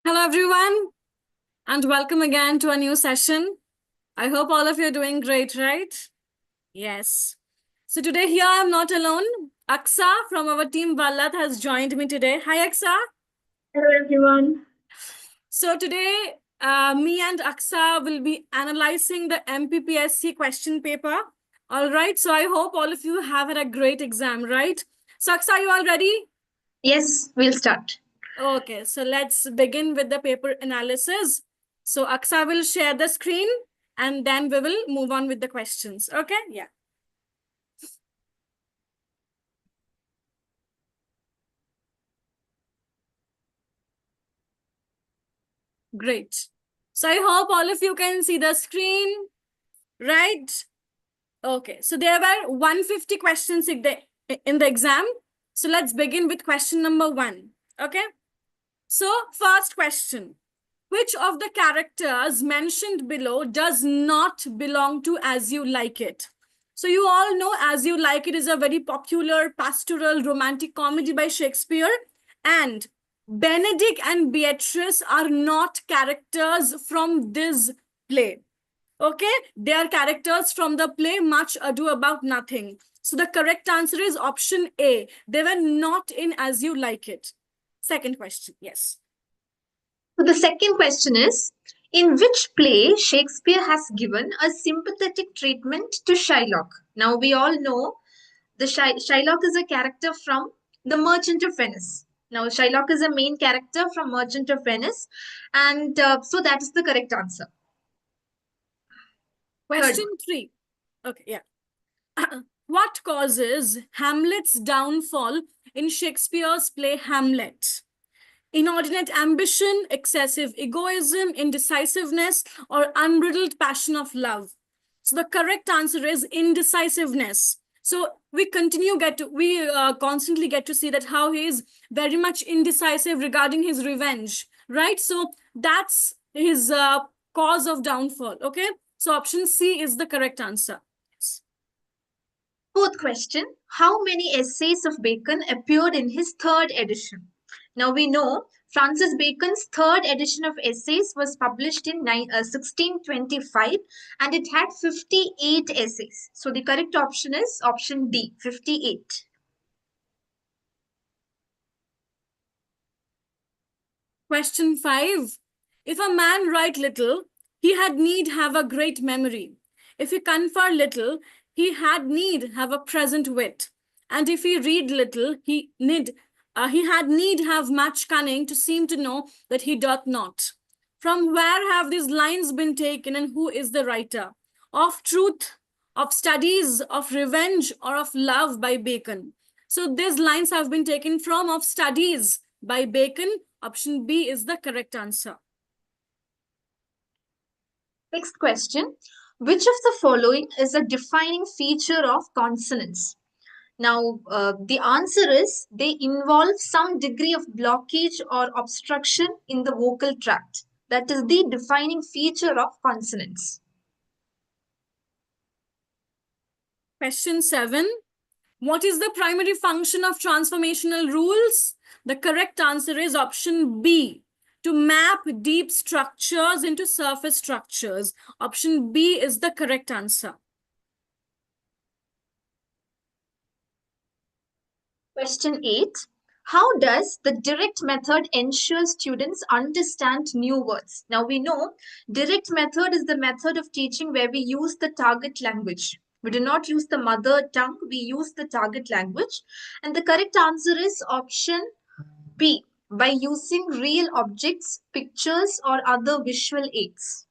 Hello, everyone, and welcome again to a new session. I hope all of you are doing great, right? Yes. So today here I'm not alone. Aksa from our team Vallath has joined me today. Hi, Aksa. Hello, everyone. So today, me and Aksa will be analyzing the MPPSC question paper. All right. So I hope all of you have had a great exam, right? So Aksa, are you all ready? Yes, we'll start. Okay, so let's begin with the paper analysis. So Aksa will share the screen and then we will move on with the questions. Okay, yeah. Great. So I hope all of you can see the screen, right? Okay, so there were 150 questions in the exam. So let's begin with question number 1. Okay, so first question. Which of the characters mentioned below does not belong to As You Like It? So you all know As You Like It is a very popular pastoral romantic comedy by Shakespeare, and Benedict and Beatrice are not characters from this play. Okay, they are characters from the play Much Ado About Nothing. So the correct answer is option A. They were not in As You Like It. Second question, yes. So the second question is, in which play Shakespeare has given a sympathetic treatment to Shylock? Now we all know the Shylock is a character from The Merchant of Venice. Now Shylock is a main character from Merchant of Venice, and so that is the correct answer. Question 3. Okay, yeah. What causes Hamlet's downfall in Shakespeare's play Hamlet? Inordinate ambition, excessive egoism, indecisiveness, or unbridled passion of love? So the correct answer is indecisiveness. So we constantly get to see that how he is very much indecisive regarding his revenge, right? So that's his cause of downfall. Okay, so option C is the correct answer. Yes. Fourth question, how many essays of Bacon appeared in his third edition? Now we know Francis Bacon's third edition of essays was published in 1625 and it had 58 essays. So the correct option is option D, 58. Question 5. If a man write little, he had need have a great memory. If he confer little, he had need have a present wit. And if he read little, he had need have much cunning to seem to know that he doth not. From where have these lines been taken and who is the writer? Of truth, of studies, of revenge, or of love by Bacon. So these lines have been taken from Of Studies by Bacon. Option B is the correct answer. Next question, which of the following is a defining feature of consonants? Now, the answer is they involve some degree of blockage or obstruction in the vocal tract. That is the defining feature of consonants. Question 7. What is the primary function of transformational rules? The correct answer is option B, to map deep structures into surface structures. Option B is the correct answer. Question 8. How does the direct method ensure students understand new words? Now we know direct method is the method of teaching where we use the target language. We do not use the mother tongue, we use the target language. And the correct answer is option B, by using real objects, pictures, or other visual aids.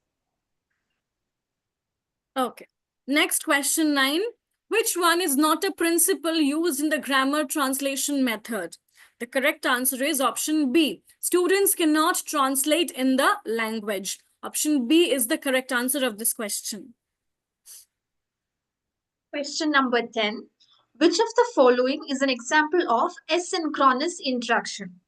Okay. Next question 9. Which one is not a principle used in the grammar translation method? The correct answer is option B. Students cannot translate in the language. Option B is the correct answer of this question. Question number 10. Which of the following is an example of asynchronous interaction?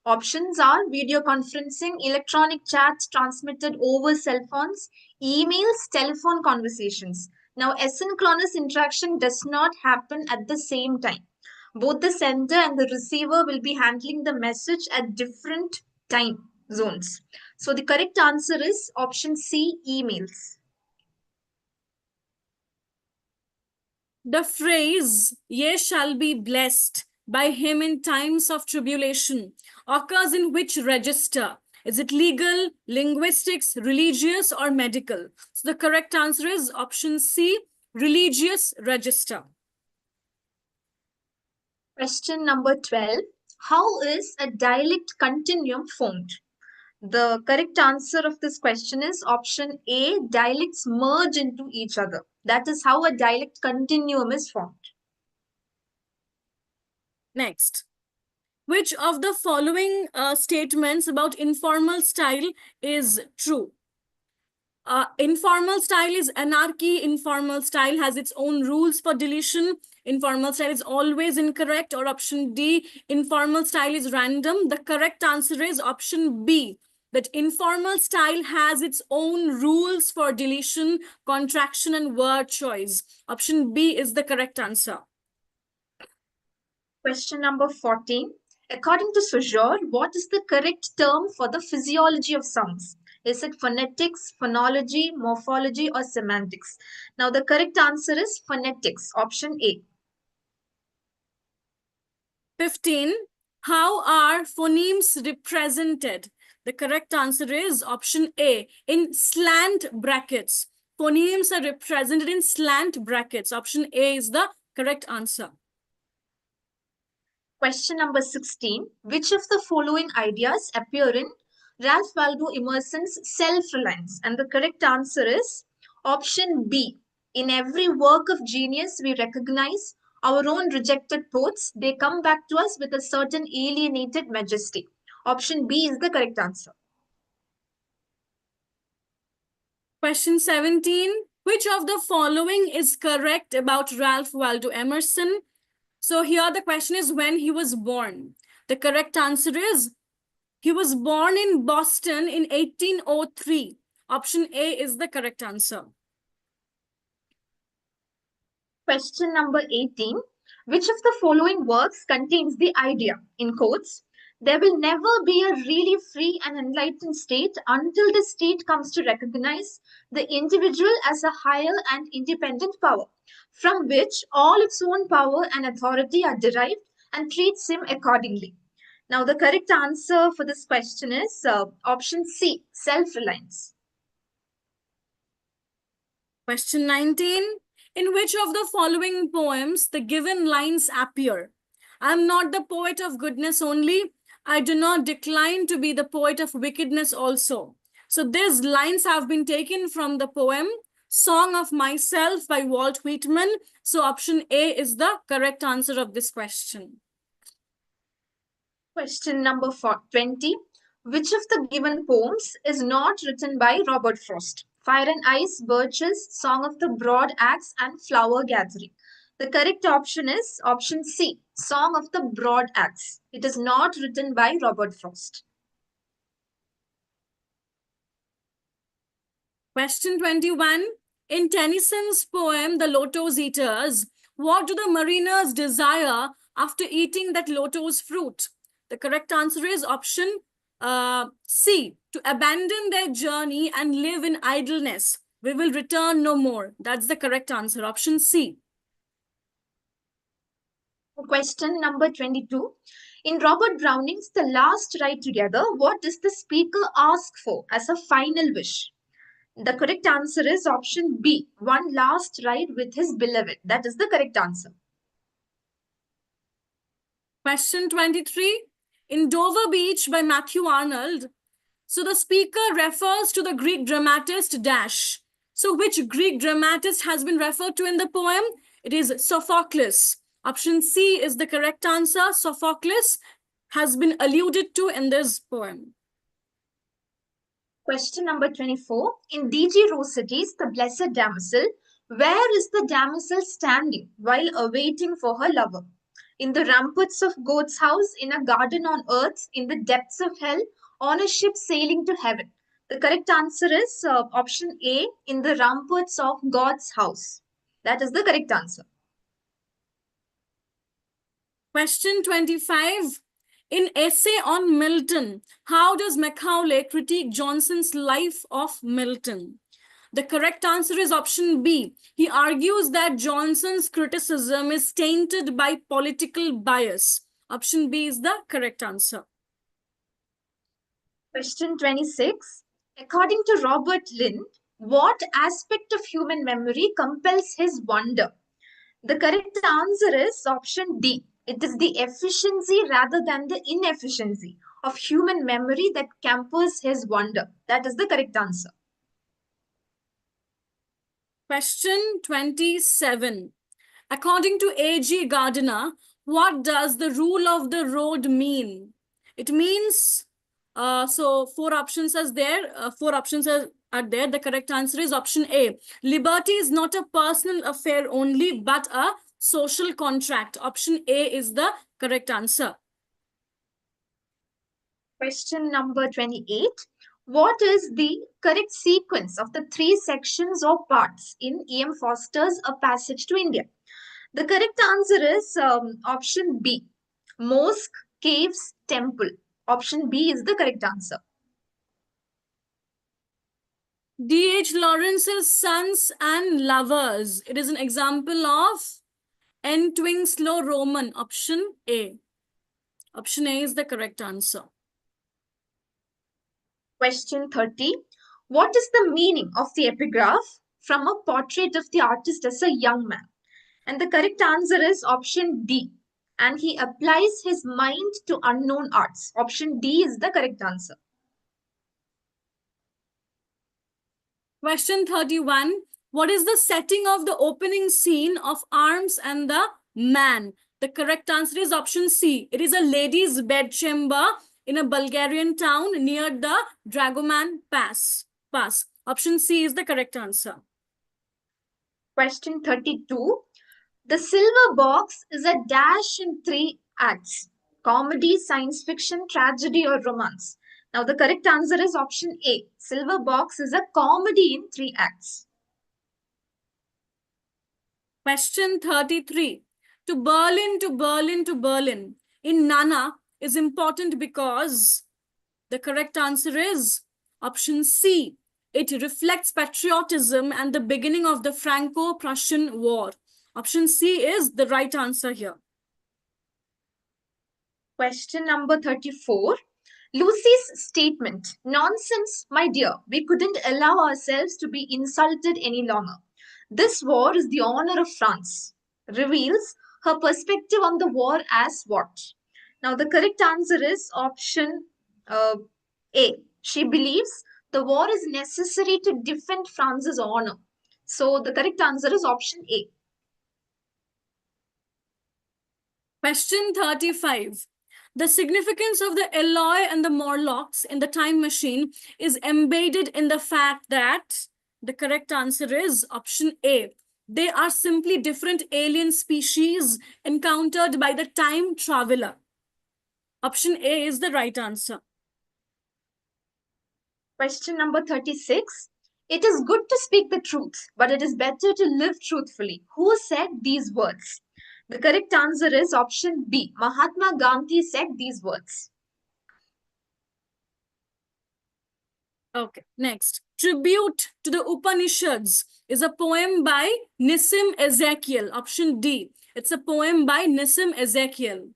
Options are video conferencing, electronic chats transmitted over cell phones, emails, telephone conversations. Now, asynchronous interaction does not happen at the same time. Both the sender and the receiver will be handling the message at different time. zones. So the correct answer is option C, emails. The phrase, ye shall be blessed by him in times of tribulation, occurs in which register? Is it legal, linguistics, religious, or medical? So the correct answer is option C, religious register. Question number 12. How is a dialect continuum formed? The correct answer of this question is option A, dialects merge into each other. That is how a dialect continuum is formed. Next. Which of the following statements about informal style is true? Informal style is anarchy. Informal style has its own rules for deletion. Informal style is always incorrect. Or option D, informal style is random. The correct answer is option B, that informal style has its own rules for deletion, contraction, and word choice. Option B is the correct answer. Question number 14. According to Saussure, what is the correct term for the physiology of sounds? Is it phonetics, phonology, morphology, or semantics? Now, the correct answer is phonetics, option A. 15. How are phonemes represented? The correct answer is option A, in slant brackets. Phonemes are represented in slant brackets. Option A is the correct answer. Question number 16. Which of the following ideas appear in Ralph Waldo Emerson's Self-Reliance? And the correct answer is option B. In every work of genius, we recognize our own rejected thoughts. They come back to us with a certain alienated majesty. Option B is the correct answer. Question 17. Which of the following is correct about Ralph Waldo Emerson? So here the question is when he was born. The correct answer is he was born in Boston in 1803. Option A is the correct answer. Question number 18. Which of the following works contains the idea, in quotes, there will never be a really free and enlightened state until the state comes to recognize the individual as a higher and independent power, from which all its own power and authority are derived, and treats him accordingly. Now, the correct answer for this question is option C, self-reliance. Question 19. In which of the following poems the given lines appear? I am not the poet of goodness only. I do not decline to be the poet of wickedness also. So these lines have been taken from the poem Song of Myself by Walt Whitman. So option A is the correct answer of this question. Question number 20. Which of the given poems is not written by Robert Frost? Fire and Ice, Birches, Song of the Broad Axe, and Flower Gathering. The correct option is option C, Song of the Broad Axe. It is not written by Robert Frost. Question 21. In Tennyson's poem, The Lotos Eaters, what do the mariners desire after eating that lotos fruit? The correct answer is option C, to abandon their journey and live in idleness. We will return no more. That's the correct answer, option C. Question number 22. In Robert Browning's The Last Ride Together, what does the speaker ask for as a final wish? The correct answer is option B, one last ride with his beloved. That is the correct answer. Question 23. In Dover Beach by Matthew Arnold, so the speaker refers to the Greek dramatist Dash. So which Greek dramatist has been referred to in the poem? It is Sophocles. Option C is the correct answer. Sophocles has been alluded to in this poem. Question number 24. In D.G. Rossetti's The Blessed Damsel, where is the damsel standing while awaiting for her lover? In the ramparts of God's house, in a garden on earth, in the depths of hell, on a ship sailing to heaven? The correct answer is option A, in the ramparts of God's house. That is the correct answer. Question 25. In Essay on Milton, how does Macaulay critique Johnson's Life of Milton? The correct answer is option B. He argues that Johnson's criticism is tainted by political bias. Option B is the correct answer. Question 26. According to Robert Lind, what aspect of human memory compels his wonder? The correct answer is option D. It is the efficiency rather than the inefficiency of human memory that compels his wonder. That is the correct answer. Question 27. According to A.G. Gardiner, what does the rule of the road mean? It means, so four options are there. Are there. The correct answer is option A. Liberty is not a personal affair only, but a social contract. Option A is the correct answer. Question number 28. What is the correct sequence of the three sections or parts in E.M. Foster's A Passage to India? The correct answer is option B. Mosque, caves, temple. Option B is the correct answer. D.H. Lawrence's Sons and Lovers. It is an example of N-twing slow Roman. Option A. Option A is the correct answer. Question 30. What is the meaning of the epigraph from a portrait of the artist as a young man? And the correct answer is option D. And he applies his mind to unknown arts. Option D is the correct answer. Question 31. What is the setting of the opening scene of Arms and the Man? The correct answer is option C. It is a lady's bedchamber in a Bulgarian town near the Dragoman Pass. Option C is the correct answer. Question 32. The Silver Box is a dash in 3 acts. Comedy, science fiction, tragedy or romance. Now the correct answer is option A. Silver Box is a comedy in 3 acts. Question 33. To Berlin, to Berlin, to Berlin. In Nana is important because the correct answer is option C. It reflects patriotism and the beginning of the Franco-Prussian War. Option C is the right answer here. Question number 34. Lucy's statement, "Nonsense, my dear, we couldn't allow ourselves to be insulted any longer. This war is the honor of France," reveals her perspective on the war as what? Now the correct answer is option A. She believes the war is necessary to defend France's honor. So the correct answer is option A. Question 35. The significance of the Eloi and the Morlocks in the time machine is embedded in the fact that the correct answer is option A. They are simply different alien species encountered by the time traveler. Option A is the right answer. Question number 36. It is good to speak the truth, but it is better to live truthfully. Who said these words? The correct answer is option B. Mahatma Gandhi said these words. Okay, next. Tribute to the Upanishads is a poem by Nissim Ezekiel. Option D. It's a poem by Nissim Ezekiel.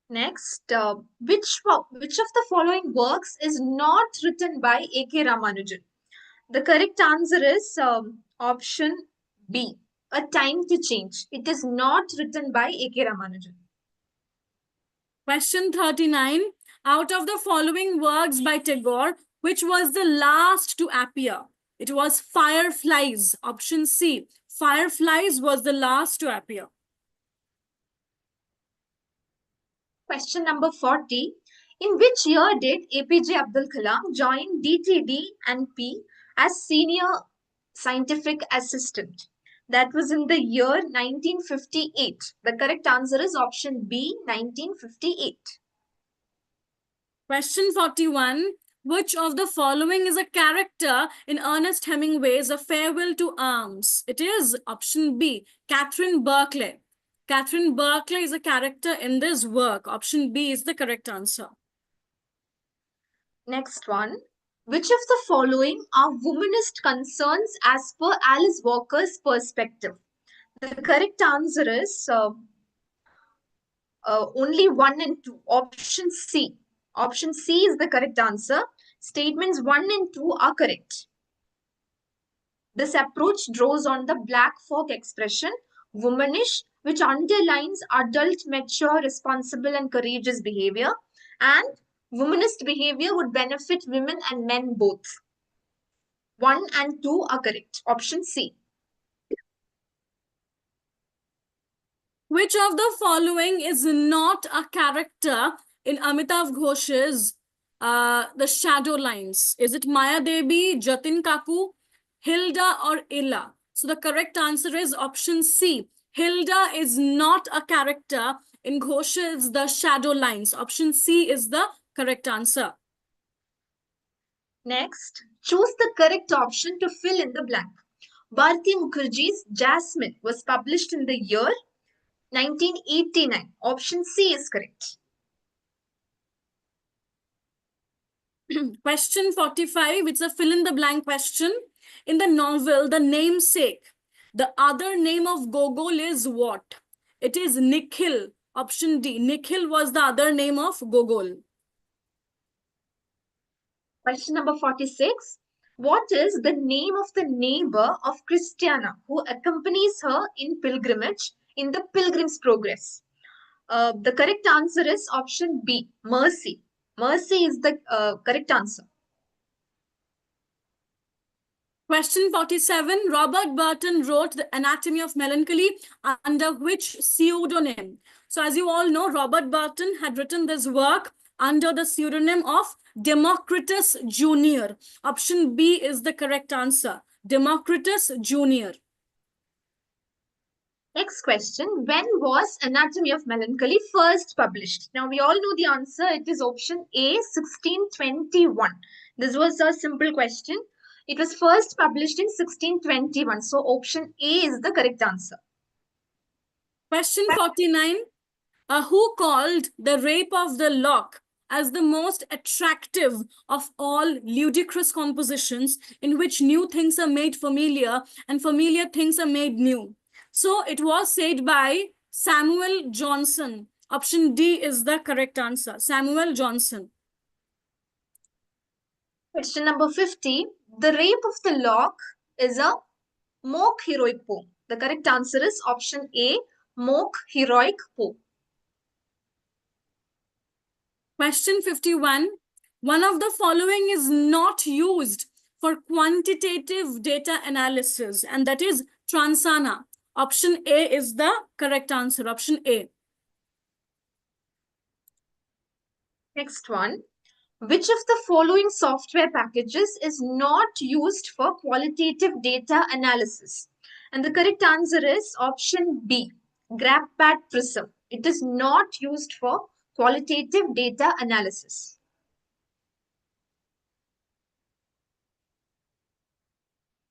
Next, which of the following works is not written by A.K. Ramanujan? The correct answer is option B. A Time to Change. It is not written by A.K. Ramanujan. Question 39. Out of the following works by Tagore, which was the last to appear? It was Fireflies. Option C. Fireflies was the last to appear. Question number 40. In which year did APJ Abdul Kalam join DTD and P as senior scientific assistant? That was in the year 1958. The correct answer is option B, 1958. Question 41. Which of the following is a character in Ernest Hemingway's A Farewell to Arms? It is option B, Catherine Berkeley. Catherine Barclay is a character in this work. Option B is the correct answer. Next one. Which of the following are womanist concerns as per Alice Walker's perspective? The correct answer is only 1 and 2. Option C. Option C is the correct answer. Statements 1 and 2 are correct. This approach draws on the Black Folk expression, womanish, which underlines adult, mature, responsible, and courageous behavior. And womanist behavior would benefit women and men both. 1 and 2 are correct. Option C. Which of the following is not a character in Amitav Ghosh's The Shadow Lines? Is it Maya Devi, Jatin Kaku, Hilda, or Illa? So the correct answer is option C. Hilda is not a character in Ghosh's The Shadow Lines. Option C is the correct answer. Next, choose the correct option to fill in the blank. Bharti Mukherjee's Jasmine was published in the year 1989. Option C is correct. Question 45, it's a fill in the blank question. In the novel, The Namesake, the other name of Gogol is what? It is Nikhil. Option D. Nikhil was the other name of Gogol. Question number 46. What is the name of the neighbor of Christiana who accompanies her in pilgrimage in the Pilgrim's Progress? The correct answer is option B, Mercy. Mercy is the correct answer. Question 47. Robert Burton wrote The Anatomy of Melancholy under which pseudonym? So as you all know, Robert Burton had written this work under the pseudonym of Democritus Jr. Option B is the correct answer. Democritus Jr. Next question. When was Anatomy of Melancholy first published? Now we all know the answer. It is option A, 1621. This was a simple question. It was first published in 1621. So option A is the correct answer. Question 49. Who called The Rape of the Lock as the most attractive of all ludicrous compositions in which new things are made familiar and familiar things are made new? So it was said by Samuel Johnson. Option D is the correct answer. Samuel Johnson. Question number 50. The Rape of the Lock is a mock heroic poem. The correct answer is option A, mock heroic poem. Question 51. One of the following is not used for quantitative data analysis, and that is Transana. Option A is the correct answer. Option A. Next one. Which of the following software packages is not used for qualitative data analysis? And the correct answer is option B, GraphPad Prism. It is not used for qualitative data analysis.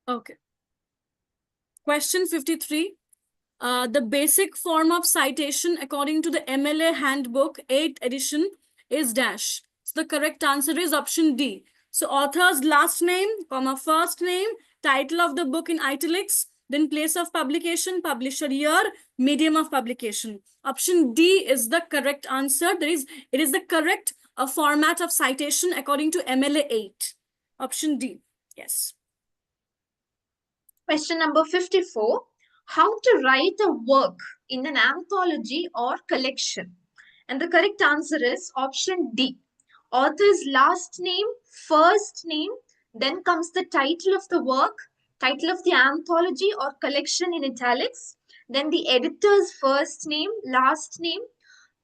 Okay. Question 53. The basic form of citation according to the MLA Handbook 8th edition is dash. So the correct answer is option D. So author's last name, comma, first name, title of the book in italics, then place of publication, publisher year, medium of publication. Option D is the correct answer. It is the correct format of citation according to MLA 8. Option D. Yes. Question number 54. How to write a work in an anthology or collection? And the correct answer is option D. Author's last name, first name, then comes the title of the work, title of the anthology or collection in italics, then the editor's first name, last name,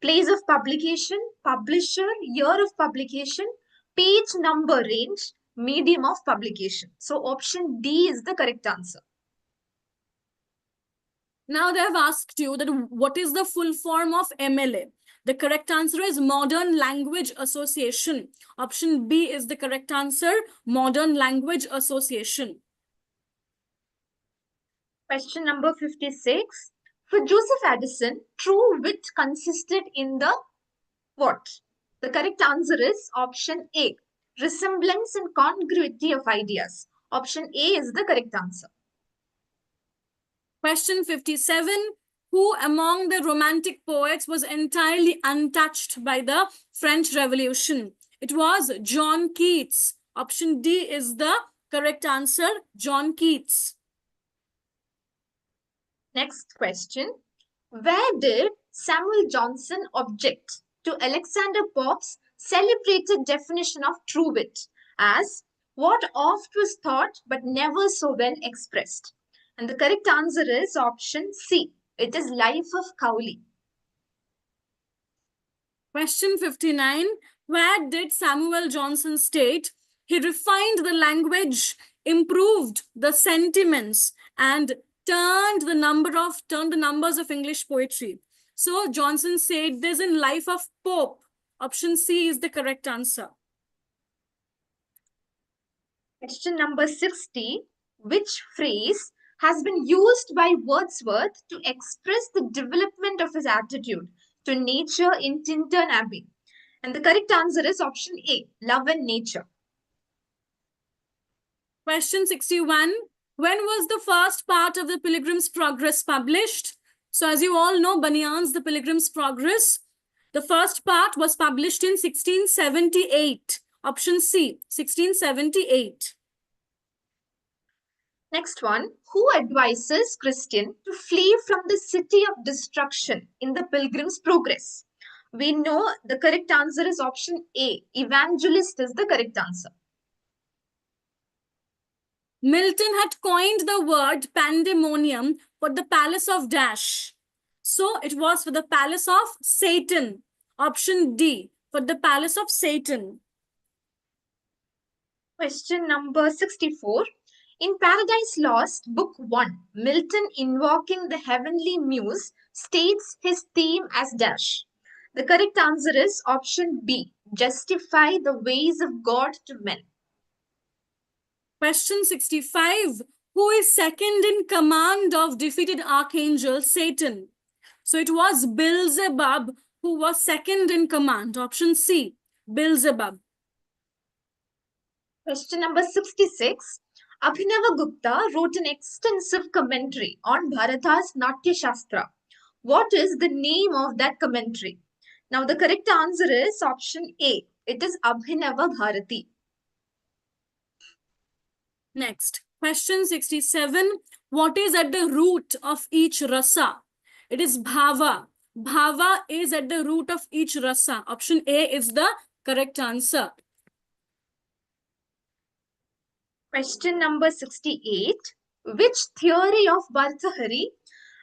place of publication, publisher, year of publication, page number range, medium of publication. So option D is the correct answer. Now they have asked you that what is the full form of MLA? The correct answer is Modern Language Association. Option B is the correct answer, Modern Language Association. Question number 56. For Joseph Addison, true wit consisted in the what? The correct answer is option A, resemblance and congruity of ideas. Option A is the correct answer. Question 57. Who among the Romantic poets was entirely untouched by the French Revolution? It was John Keats. Option D is the correct answer, John Keats. Next question. Where did Samuel Johnson object to Alexander Pope's celebrated definition of true wit as what oft was thought but never so well expressed? And the correct answer is option C. It is Life of Cowley. Question 59. Where did Samuel Johnson state he refined the language, improved the sentiments, and turned the numbers of English poetry? So Johnson said this in Life of Pope. Option C is the correct answer. Question number 60. Which phrase has been used by Wordsworth to express the development of his attitude to nature in Tintern Abbey? And the correct answer is option A, love and nature. Question 61. When was the first part of the Pilgrim's Progress published? So as you all know, Bunyan's The Pilgrim's Progress, the first part was published in 1678. Option C, 1678. Next one. Who advises Christian to flee from the city of destruction in the Pilgrim's Progress? We know the correct answer is option A. Evangelist is the correct answer. Milton had coined the word pandemonium for the palace of Dash. So it was for the palace of Satan. Option D, for the palace of Satan. Question number 64. In Paradise Lost, Book 1, Milton, invoking the heavenly muse, states his theme as Dash. The correct answer is option B, justify the ways of God to men. Question 65. Who is second in command of defeated archangel Satan? So it was Beelzebub who was second in command. Option C, Beelzebub. Question number 66. Abhinava Gupta wrote an extensive commentary on Bharata's Natya Shastra. What is the name of that commentary? Now the correct answer is option A. It is Abhinava Bharati. Next, question 67. What is at the root of each rasa? It is bhava. Bhava is at the root of each rasa. Option A is the correct answer. Question number 68. Which theory of Bhartahari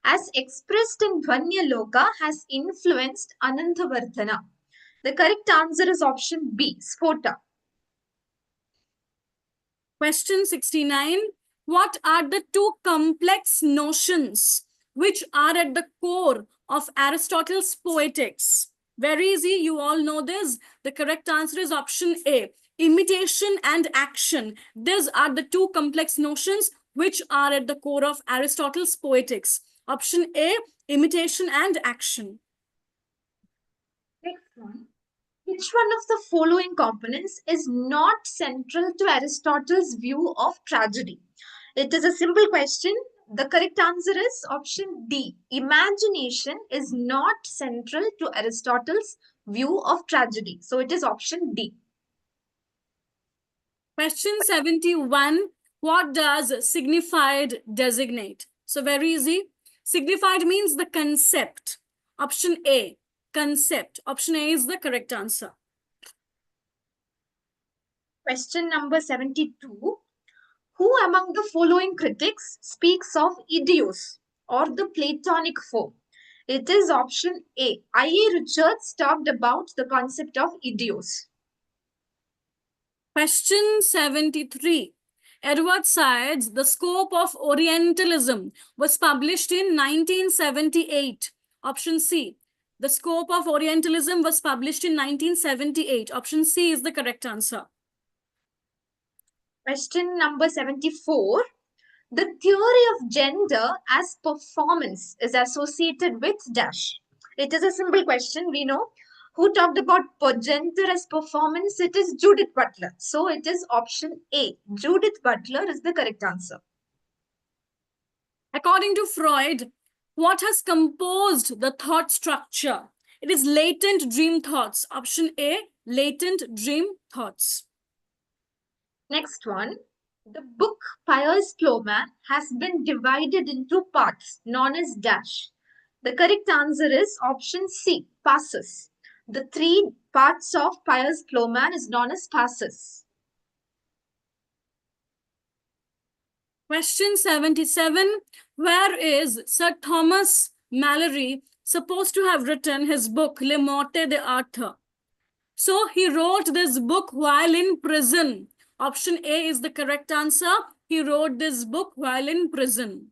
as expressed in Dhvanyaloka has influenced Anantavardhana? The correct answer is option B, Sphota. Question 69. What are the two complex notions which are at the core of Aristotle's Poetics? Very easy, you all know this. The correct answer is option A, imitation and action. These are the two complex notions which are at the core of Aristotle's Poetics. Option A, imitation and action. Next one. Which one of the following components is not central to Aristotle's view of tragedy? It is a simple question. The correct answer is option D. Imagination is not central to Aristotle's view of tragedy. So it is option D. Question 71. What does signified designate? So very easy. Signified means the concept. Option A, concept. Option A is the correct answer. Question number 72. Who among the following critics speaks of idios or the Platonic foe? It is option A. I.A. Richards talked about the concept of idios. Question 73. Edward Said's The Scope of Orientalism was published in 1978. Option C. The Scope of Orientalism was published in 1978. Option C is the correct answer. Question number 74. The theory of gender as performance is associated with dash. It is a simple question, we know. Who talked about gender as performance? It is Judith Butler. So it is option A. Judith Butler is the correct answer. According to Freud, what has composed the thought structure? It is latent dream thoughts. Option A, latent dream thoughts. Next one. The book Piers Plowman has been divided into parts known as dash. The correct answer is option C, passes. The three parts of Piers Plowman is known as passes. Question 77. Where is Sir Thomas Malory supposed to have written his book Le Morte d'Arthur? So he wrote this book while in prison. Option A is the correct answer. He wrote this book while in prison.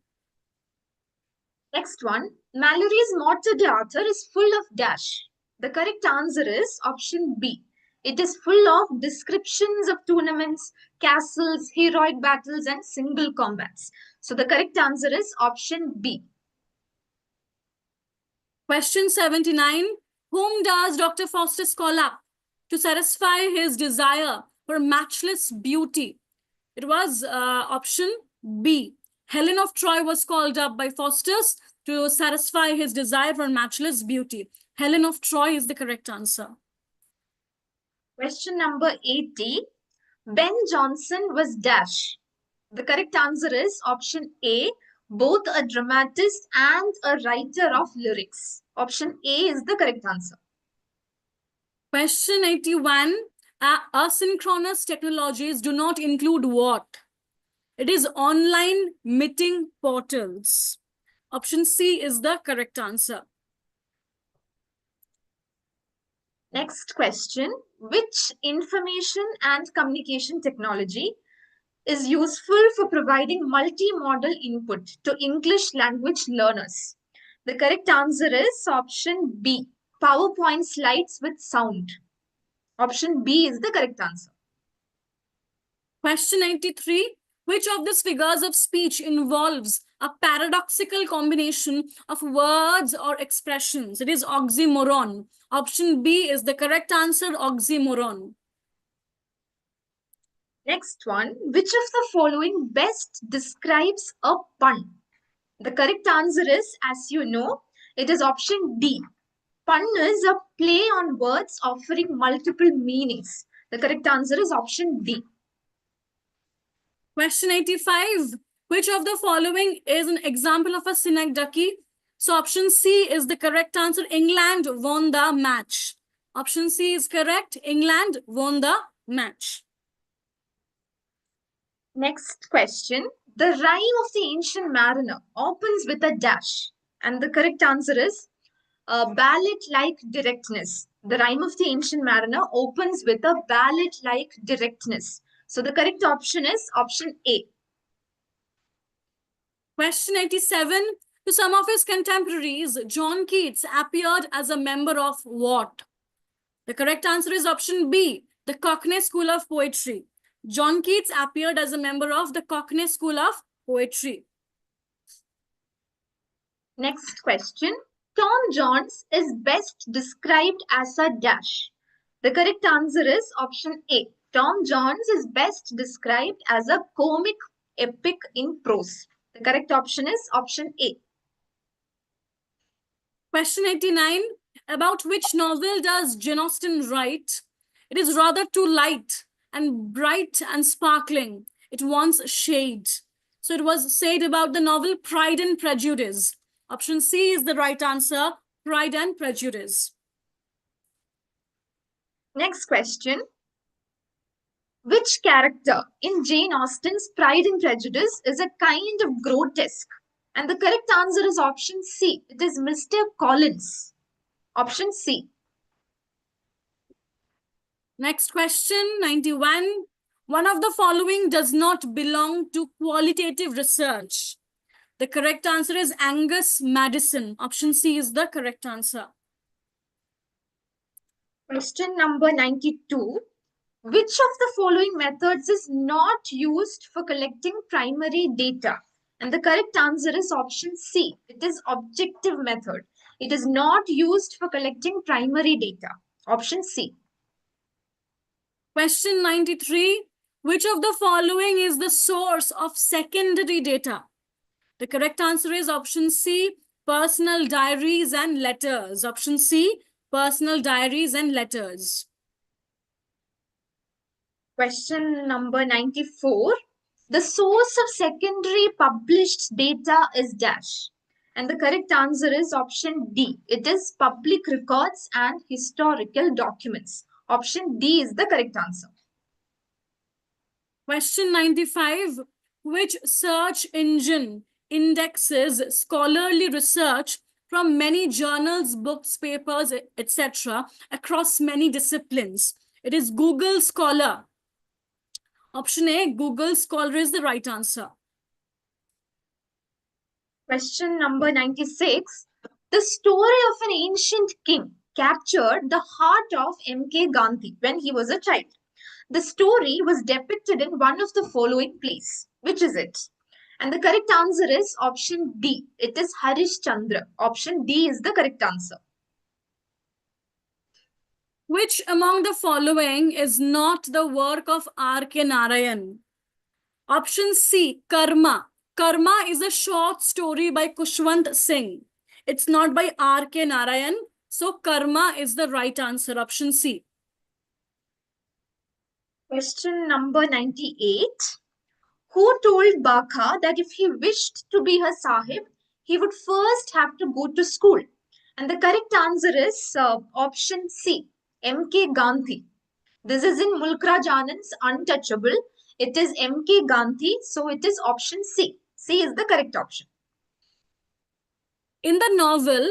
Next one. Malory's Morte d'Arthur is full of dash. The correct answer is option B. It is full of descriptions of tournaments, castles, heroic battles, and single combats. So the correct answer is option B. Question 79. Whom does Dr. Faustus call up to satisfy his desire for matchless beauty? It was option B. Helen of Troy was called up by Faustus to satisfy his desire for matchless beauty. Helen of Troy is the correct answer. Question number 80. Ben Jonson was dash. The correct answer is option A, both a dramatist and a writer of lyrics. Option A is the correct answer. Question 81. Asynchronous technologies do not include what? It is online meeting portals. Option C is the correct answer. Next question. Which information and communication technology is useful for providing multimodal input to English language learners? The correct answer is option B, PowerPoint slides with sound. Option B is the correct answer. Question 83. Which of these figures of speech involves a paradoxical combination of words or expressions? It is oxymoron. Option B is the correct answer, oxymoron. Next one. Which of the following best describes a pun? The correct answer is, as you know, it is option D. Pun is a play on words offering multiple meanings. The correct answer is option D. Question 85. Which of the following is an example of a synecdoche? So option C is the correct answer. England won the match. Option C is correct. England won the match. Next question. The rhyme of the ancient mariner opens with a dash. And the correct answer is ballad-like directness. The rhyme of the ancient mariner opens with a ballad-like directness. So the correct option is option A. Question 87. To some of his contemporaries, John Keats appeared as a member of what? The correct answer is option B, the Cockney School of Poetry. John Keats appeared as a member of the Cockney School of Poetry. Next question. Tom Jones is best described as a dash. The correct answer is option A. Tom Jones is best described as a comic epic in prose. The correct option is option A. Question 89. About which novel does Jane Austen write? It is rather too light and bright and sparkling. It wants shade. So it was said about the novel Pride and Prejudice. Option C is the right answer, Pride and Prejudice. Next question. Which character in Jane Austen's Pride and Prejudice is a kind of grotesque? And the correct answer is option C. It is Mr. Collins. Option C. Next question, 91. One of the following does not belong to qualitative research. The correct answer is Angus Madison. Option C is the correct answer. Question number 92. Which of the following methods is not used for collecting primary data? And the correct answer is option C. It is objective method. It is not used for collecting primary data. Option C. Question 93. Which of the following is the source of secondary data? The correct answer is option C, personal diaries and letters. Option C, personal diaries and letters. Question number 94. The source of secondary published data is dash. And the correct answer is option D. It is public records and historical documents. Option D is the correct answer. Question 95. Which search engine indexes scholarly research from many journals, books, papers, etc. across many disciplines? It is Google Scholar. Option A, Google Scholar is the right answer. Question number 96. The story of an ancient king captured the heart of M.K. Gandhi when he was a child. The story was depicted in one of the following plays. Which is it? And the correct answer is option D. It is Harish Chandra. Option D is the correct answer. Which among the following is not the work of R.K. Narayan? Option C, Karma. Karma is a short story by Kushwant Singh. It's not by R.K. Narayan. So Karma is the right answer. Option C. Question number 98. Who told Bakha that if he wished to be her sahib, he would first have to go to school? And the correct answer is option C, M.K. Gandhi. This is in Mulk Raj Anand's Untouchable. It is M.K. Gandhi, so it is option C. C is the correct option. In the novel,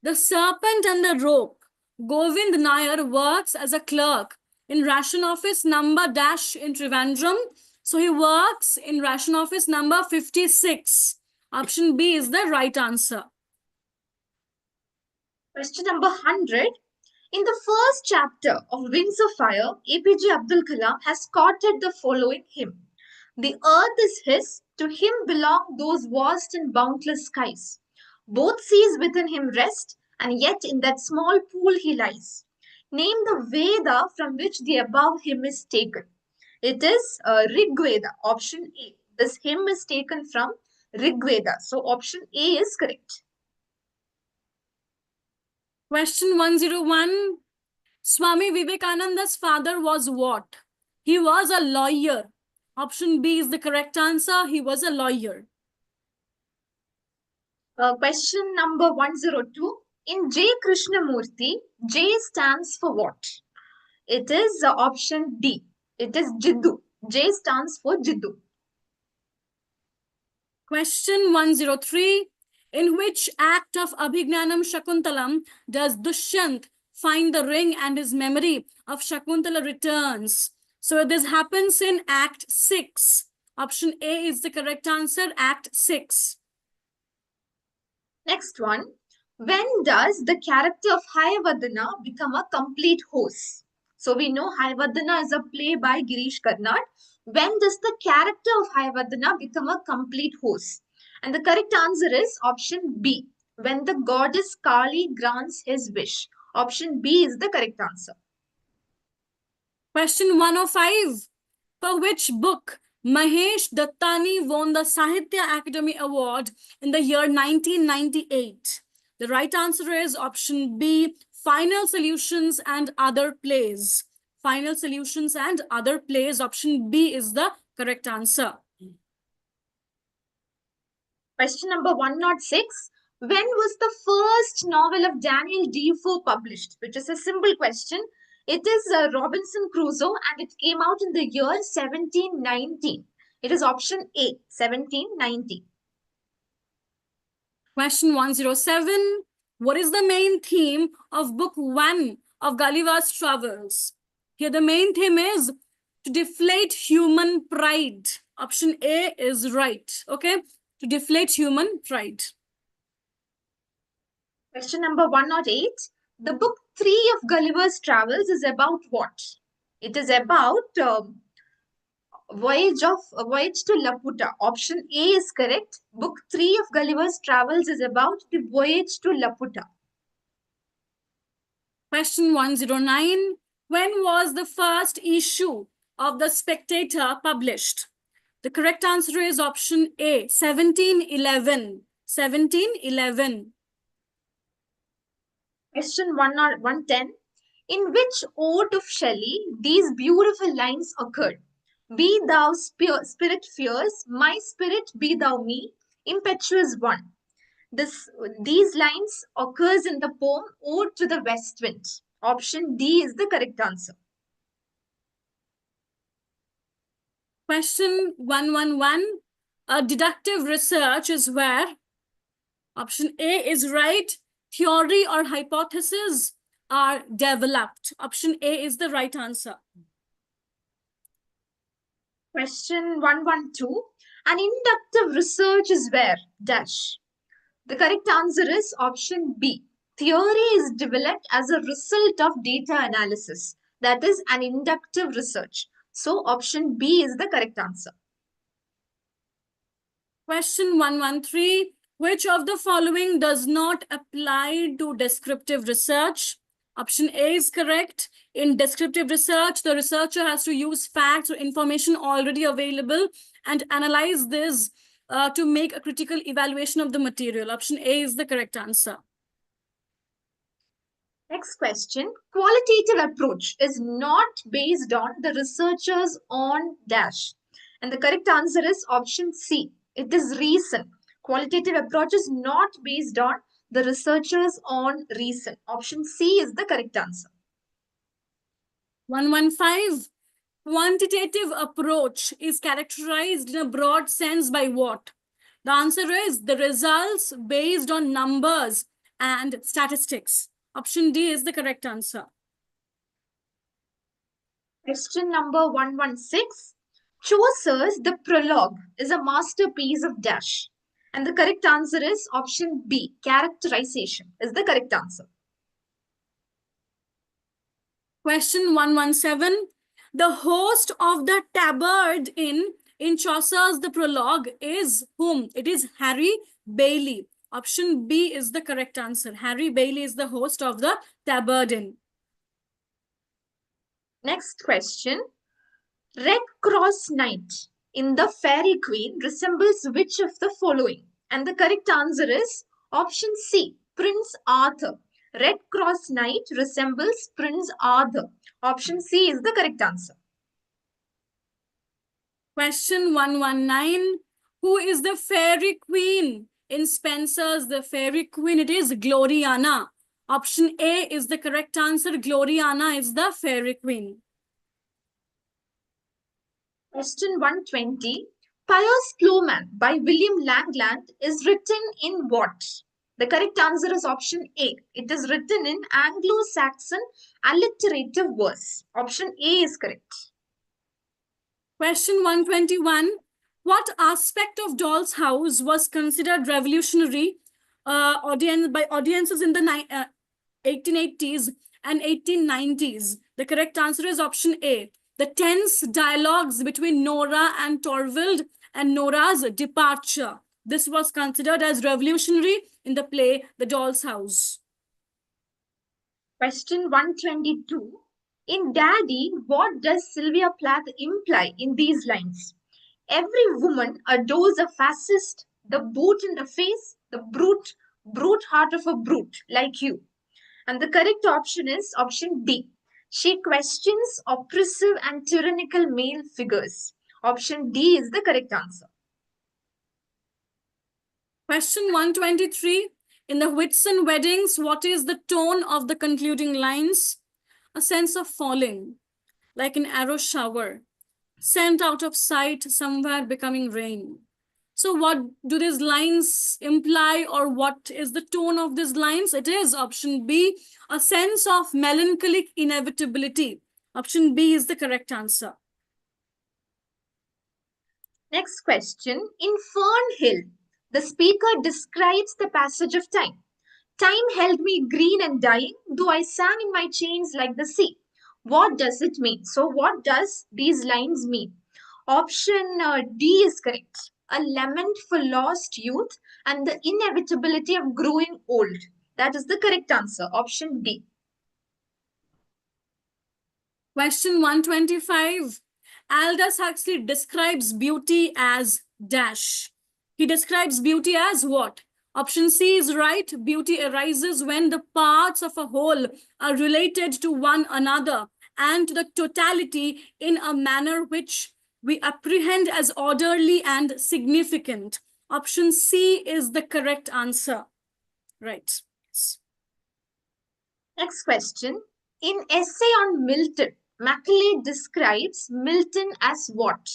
The Serpent and the Rope, Govind Nair works as a clerk in ration office number dash in Trivandrum. So he works in ration office number 56. Option B is the right answer. Question number 100. In the first chapter of Wings of Fire, APJ Abdul Kalam has quoted the following hymn. The earth is his, to him belong those vast and boundless skies. Both seas within him rest, and yet in that small pool he lies. Name the Veda from which the above hymn is taken. It is Rig Veda, option A. This hymn is taken from Rig Veda, so option A is correct. Question 101. Swami Vivekananda's father was what? He was a lawyer. Option B is the correct answer. He was a lawyer. Question number 102. In J. Krishnamurti, J stands for what? It is option D. It is Jiddu. J stands for Jiddu. Question 103. In which act of Abhignanam Shakuntalam does Dushyant find the ring and his memory of Shakuntala returns? So this happens in Act 6. Option A is the correct answer, Act 6. Next one. When does the character of Hayavadana become a complete horse? So we know Hayavadana is a play by Girish Karnad. When does the character of Hayavadana become a complete horse? And the correct answer is option B. When the goddess Kali grants his wish. Option B is the correct answer. Question 105. For which book Mahesh Dattani won the Sahitya Academy Award in the year 1998? The right answer is option B, Final Solutions and Other Plays. Final Solutions and Other Plays. Option B is the correct answer. Question number 106. When was the first novel of Daniel Defoe published? Which is a simple question. It is Robinson Crusoe and it came out in the year 1719. It is option A, 1790. Question 107. What is the main theme of book 1 of Gulliver's Travels? Here the main theme is to deflate human pride. Option A is right. Okay, to deflate human pride. Question number 108. The book 3 of Gulliver's Travels is about what? It is about Voyage to Laputa. Option A is correct. Book 3 of Gulliver's Travels is about the voyage to Laputa. Question 109. When was the first issue of The Spectator published? The correct answer is option A, 1711. 1711. Question 110. In which ode of Shelley these beautiful lines occurred? Be thou spirit fierce, my spirit be thou me, impetuous one. These lines occurs in the poem Ode to the West Wind. Option D is the correct answer. Question 111. A deductive research is where option A is right. Theory or hypothesis are developed. Option A is the right answer. Question 112. An inductive research is where dash. The correct answer is option B. Theory is developed as a result of data analysis. That is an inductive research. So option B is the correct answer. Question 113. Which of the following does not apply to descriptive research? Option A is correct. In descriptive research, the researcher has to use facts or information already available and analyze this to make a critical evaluation of the material. Option A is the correct answer. Next question. Qualitative approach is not based on the researchers on dash. And the correct answer is option C. It is reason. Qualitative approach is not based on the researchers on reason. Option C is the correct answer. 115. Quantitative approach is characterized in a broad sense by what? The answer is the results based on numbers and statistics. Option D is the correct answer. Question number 116. Chaucer's The Prologue is a masterpiece of dash. And the correct answer is option B. Characterization is the correct answer. Question 117. The host of the tabard in Chaucer's The Prologue is whom? It is Harry Bailey. Option B is the correct answer. Harry Bailey is the host of the tabard inn. Next question. Red Cross Knight in the Fairy Queen resembles which of the following? And the correct answer is option C. Prince Arthur. Red Cross Knight resembles Prince Arthur. Option C is the correct answer. Question 119. Who is the fairy queen in Spenser's The Fairy Queen? It is Gloriana. Option A is the correct answer. Gloriana is the fairy queen. Question 120. Pious Plowman by William Langland is written in what? The correct answer is option A. It is written in Anglo-Saxon alliterative verse. Option A is correct. Question 121. What aspect of Doll's House was considered revolutionary by audiences in the 1880s and 1890s? The correct answer is option A. The tense dialogues between Nora and Torvald and Nora's departure. This was considered as revolutionary in the play The Doll's House. Question 122. In Daddy, what does Sylvia Plath imply in these lines? Every woman adores a fascist, the boot in the face, the brute heart of a brute like you. And the correct option is option D. She questions oppressive and tyrannical male figures. Option D is the correct answer. Question 123. In the Whitsun weddings, what is the tone of the concluding lines? A sense of falling, like an arrow shower, sent out of sight, somewhere becoming rain. So what do these lines imply, or what is the tone of these lines? It is option B, a sense of melancholic inevitability. Option B is the correct answer. Next question. In Fern Hill, the speaker describes the passage of time. Time held me green and dying, though I sang in my chains like the sea. What does it mean? So what does these lines mean? Option D is correct. A lament for lost youth and the inevitability of growing old. That is the correct answer. Option D. Question 125. Aldous Huxley describes beauty as dash. He describes beauty as what? Option C is right. Beauty arises when the parts of a whole are related to one another and to the totality in a manner which we apprehend as orderly and significant. Option C is the correct answer. Right. Next question. In Essay on Milton, Macaulay describes Milton as what?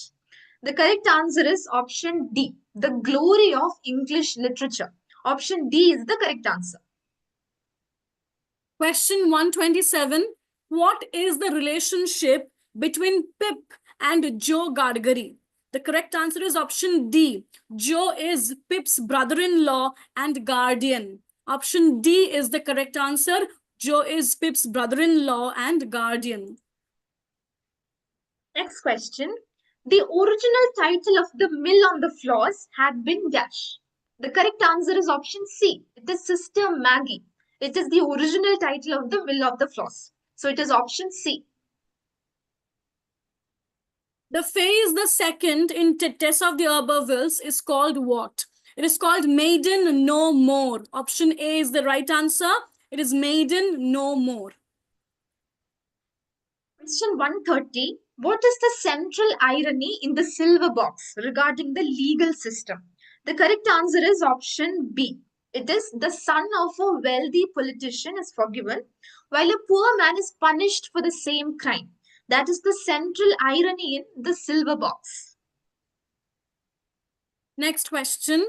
The correct answer is option D, the glory of English literature. Option D is the correct answer. Question 127. What is the relationship between Pip and Joe Gargary? The correct answer is option D. Joe is Pip's brother-in-law and guardian. Option D is the correct answer. Joe is Pip's brother-in-law and guardian. Next question. The original title of The Mill on the Floors had been dash. The correct answer is option C. It is Sister Maggie. It is the original title of The Mill of the Floors. So it is option C. The phase, the second in Tess of the Urbervilles is called what? It is called Maiden No More. Option A is the right answer. It is Maiden No More. Question 130. What is the central irony in the silver box regarding the legal system? The correct answer is option B. It is the son of a wealthy politician is forgiven while a poor man is punished for the same crime. That is the central irony in the silver box. Next question.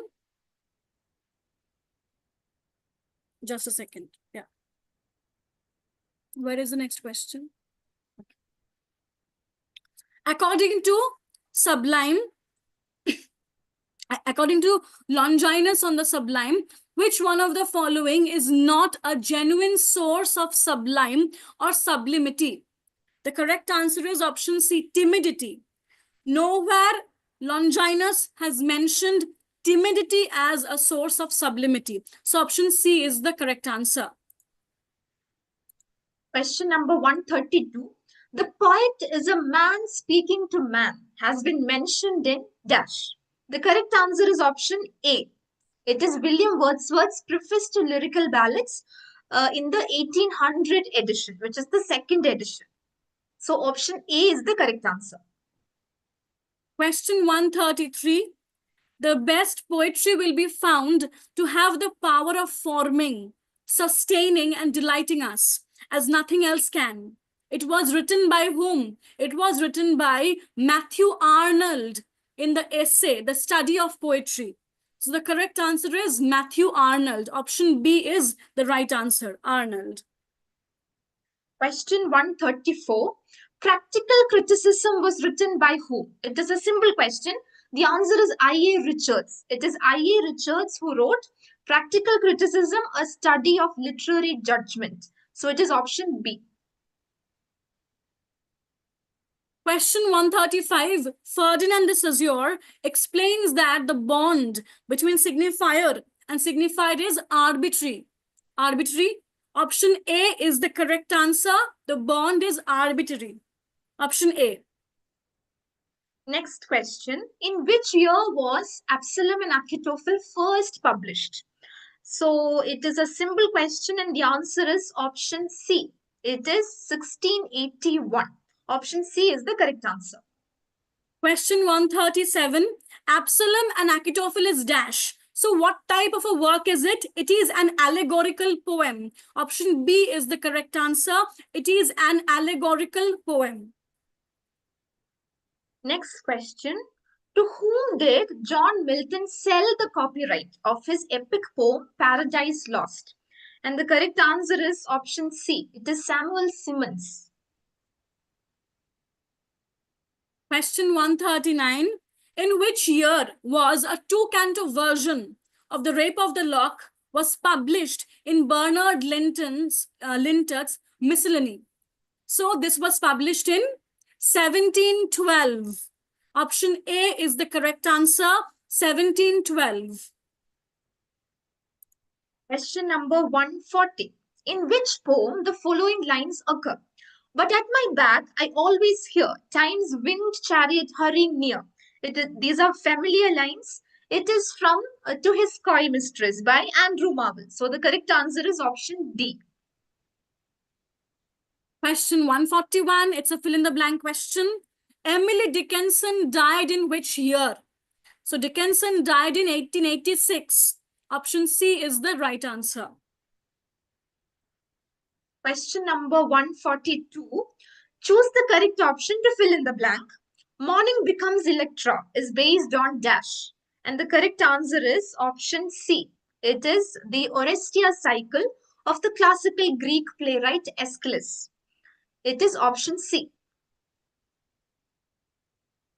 Just a second. Yeah. Where is the next question? According to Sublime, according to Longinus on the Sublime, which one of the following is not a genuine source of sublime or sublimity? The correct answer is option C, timidity. Nowhere Longinus has mentioned timidity as a source of sublimity. So option C is the correct answer. Question number 132. The poet is a man speaking to man has been mentioned in dash. The correct answer is option A. It is William Wordsworth's preface to lyrical ballads in the 1800 edition, which is the second edition. So option A is the correct answer. Question 133. The best poetry will be found to have the power of forming, sustaining, and delighting us, as nothing else can. It was written by whom? It was written by Matthew Arnold in the essay, The Study of Poetry. So the correct answer is Matthew Arnold. Option B is the right answer, Arnold. Question 134. Practical criticism was written by whom? It is a simple question. The answer is I.A. Richards. It is I.A. Richards who wrote Practical Criticism, a Study of Literary Judgment. So it is option B. Question 135. Ferdinand de Saussure explains that the bond between signifier and signified is arbitrary. Arbitrary. Option A is the correct answer. The bond is arbitrary. Option A. Next question. In which year was Absalom and Achitophel first published? So it is a simple question and the answer is option C. It is 1681. Option C is the correct answer. Question 137. Absalom and Achitophel is dash. So what type of a work is it? It is an allegorical poem. Option B is the correct answer. It is an allegorical poem. Next question. To whom did John Milton sell the copyright of his epic poem Paradise Lost? And the correct answer is option C. It is Samuel Simmons. Question 139. In which year was a two-canto version of The Rape of the Lock was published in Bernard Linton's Miscellany? So this was published in 1712. Option A is the correct answer, 1712. Question number 140. In which poem the following lines occur? But at my back, I always hear time's winged chariot hurrying near. These are familiar lines. It is from To His Coy Mistress by Andrew Marvell. So the correct answer is option D. Question 141, it's a fill-in-the-blank question. Emily Dickinson died in which year? So Dickinson died in 1886. Option C is the right answer. Question number 142. Choose the correct option to fill in the blank. Morning Becomes Electra is based on dash. And the correct answer is option C. It is the Orestia cycle of the classical Greek playwright Aeschylus. It is option C.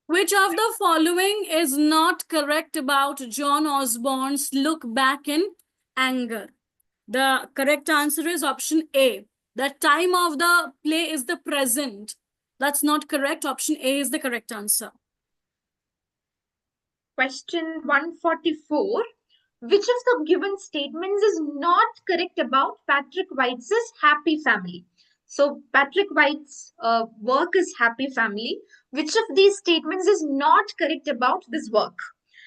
Which of the following is not correct about John Osborne's Look Back in Anger? The correct answer is option A. The time of the play is the present. That's not correct. Option A is the correct answer. Question 144. Which of the given statements is not correct about Patrick White's Happy Family? So Patrick White's work is Happy Family. Which of these statements is not correct about this work?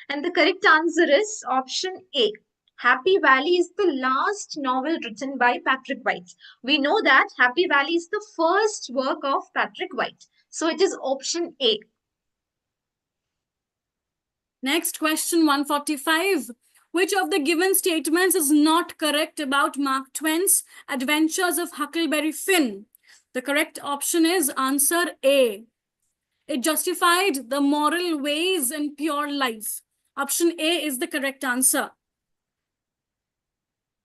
And the correct answer is option A. Happy Valley is the last novel written by Patrick White. We know that Happy Valley is the first work of Patrick White. So it is option A. Next question 145. Which of the given statements is not correct about Mark Twain's Adventures of Huckleberry Finn? The correct option is answer A. It justified the moral ways and pure life. Option A is the correct answer.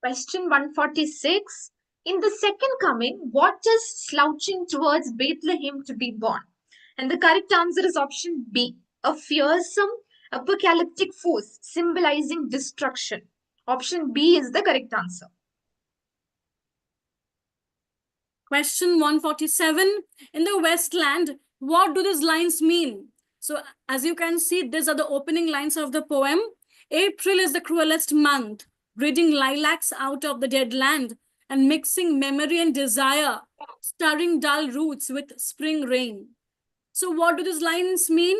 Question 146. In the second coming, what is slouching towards Bethlehem to be born? And the correct answer is option B. A fearsome apocalyptic force symbolizing destruction. Option B is the correct answer. Question 147. In the Westland, what do these lines mean? So as you can see, these are the opening lines of the poem. April is the cruelest month, breeding lilacs out of the dead land and mixing memory and desire, stirring dull roots with spring rain. So what do these lines mean?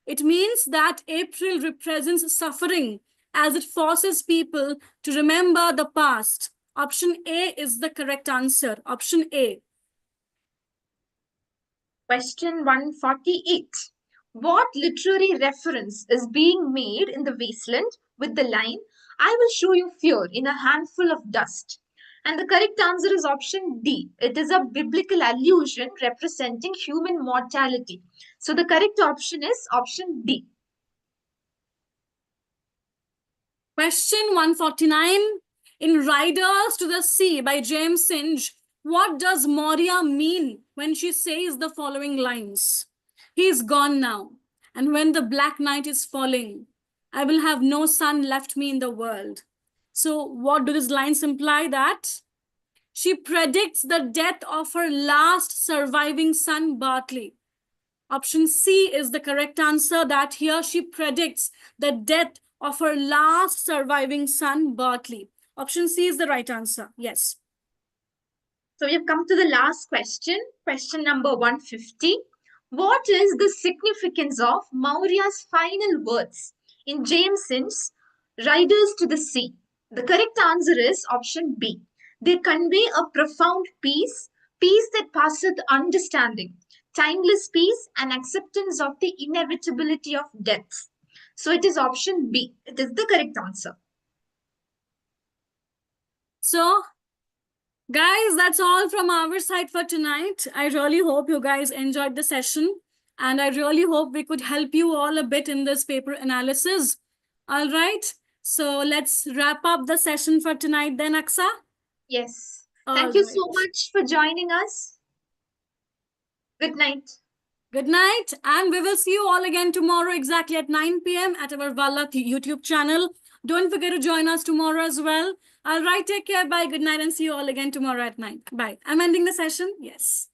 It means that April represents suffering as it forces people to remember the past. Option A is the correct answer. Option A. Question 148. What literary reference is being made in the wasteland with the line, I will show you fear in a handful of dust? And the correct answer is option D. It is a biblical allusion representing human mortality. So the correct option is option D. Question 149. In Riders to the Sea by James Synge, what does Moria mean when she says the following lines? He is gone now, and when the black night is falling, I will have no son left me in the world. So what do these lines imply? That she predicts the death of her last surviving son, Bartley. Option C is the correct answer, that here she predicts the death of her last surviving son, Bartley. Option C is the right answer. Yes. So we have come to the last question, question number 150. What is the significance of Maurya's final words in James Synge's Riders to the Sea? The correct answer is option B. They convey a profound peace, peace that passeth understanding, timeless peace and acceptance of the inevitability of death. So it is option B. It is the correct answer. So, guys, that's all from our side for tonight. I really hope you guys enjoyed the session. And I really hope we could help you all a bit in this paper analysis. All right. So let's wrap up the session for tonight then, Aksa. Yes. All Thank you right. so much for joining us. Good night. Good night. And we will see you all again tomorrow exactly at 9 p.m. at our Vallath YouTube channel. Don't forget to join us tomorrow as well. All right. Take care. Bye. Good night. And see you all again tomorrow at 9. Bye. I'm ending the session. Yes.